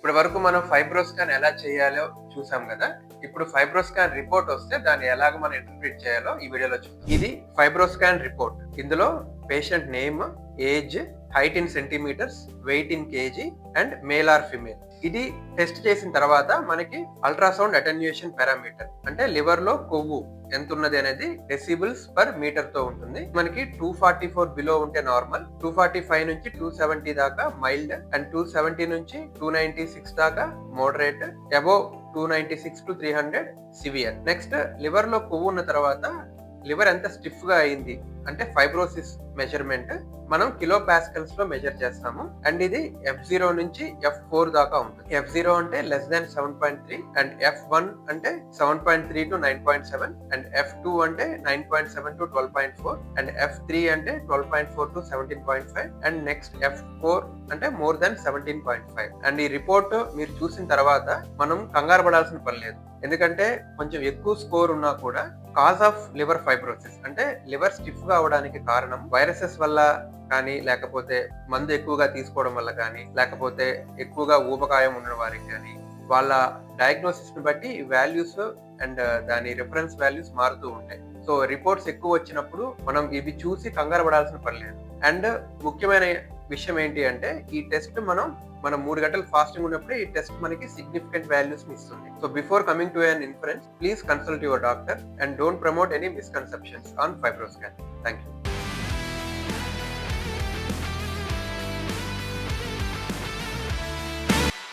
ఇప్పటి వరకు మనం ఫైబ్రోస్కాన్ ఎలా చేయాలో చూసాం కదా. ఇప్పుడు ఫైబ్రోస్కాన్ రిపోర్ట్ వస్తే దాన్ని ఎలాగ మనం ఇంటర్ప్రిట్ చేయాలో ఈ వీడియోలో చూద్దాం. ఇది ఫైబ్రోస్కాన్ రిపోర్ట్. ఇందులో patient name, age, height in centimetres, weight in KG and male or female. ఇది టెస్ట్ చేసిన తర్వాత మనకి అల్ట్రాసౌండ్ అటెన్యూయేషన్ పారామీటర్ అంటే లివర్ లో కొవ్వు ఎంత ఉన్నది అనేది డెసిబుల్స్ పర్ మీటర్ తో ఉంటుంది. మనకి 244 బిలో ఉంటే నార్మల్, 245 నుంచి 270 దాకా మైల్డ్ అండ్ 270 నుంచి 296 దాకా moderate, above 296 to 300 severe. Next liver లో కొవ్వు ఉన్న తర్వాత లివర్ ఎంత స్టిఫ్ గా అయింది అంటే ఫైబ్రోసిస్ మెజర్మెంట్ మనం కిలో పాస్కల్స్ లో మెజర్ చేస్తాము. అండ్ ఇది F0 నుంచి F4 దాకా ఉంటుంది. F0 అంటే లెస్ దాన్ 7.3 అండ్ F1 అంటే 7.3 టు 9.7 అండ్ F2 అంటే 9.7 టు 12.4 అండ్ F3 అంటే 12.4 టు 17.5 అండ్ నెక్స్ట్ F4 అంటే మోర్ దాన్ 17.5. అండ్ ఈ రిపోర్ట్ మీరు చూసిన తర్వాత మనం కంగారు పడాల్సిన పని లేదు. ఎందుకంటే కొంచెం ఎక్కువ స్కోర్ ఉన్నా కూడా కాజ్ ఆఫ్ లివర్ ఫైబ్రోసిస్ అంటే లివర్ స్టిఫ్ గా అవడానికి కారణం వైరసెస్ వల్ల కానీ, లేకపోతే మందు ఎక్కువగా తీసుకోవడం వల్ల కానీ, లేకపోతే ఎక్కువగా ఊబకాయం ఉన్న వారికి కానీ, వాళ్ళ డయాగ్నోసిస్ ని బట్టి వాల్యూస్ అండ్ దాని రిఫరెన్స్ వాల్యూస్ మారుతూ ఉంటాయి. సో రిపోర్ట్స్ ఎక్కువ వచ్చినప్పుడు మనం ఇవి చూసి కంగారు పడాల్సిన పని లేదు. అండ్ ముఖ్యమైన విషయం ఏంటి అంటే ఈ టెస్ట్ మనం 3 గంటలు ఫాస్టింగ్ ఉన్నప్పుడే ఈ టెస్ట్ మనకి సిగ్నిఫికెంట్ వాల్యూస్ ఇస్తుంది. So before coming to an inference, please consult your doctor and don't promote any misconceptions on FibroScan. Thank you.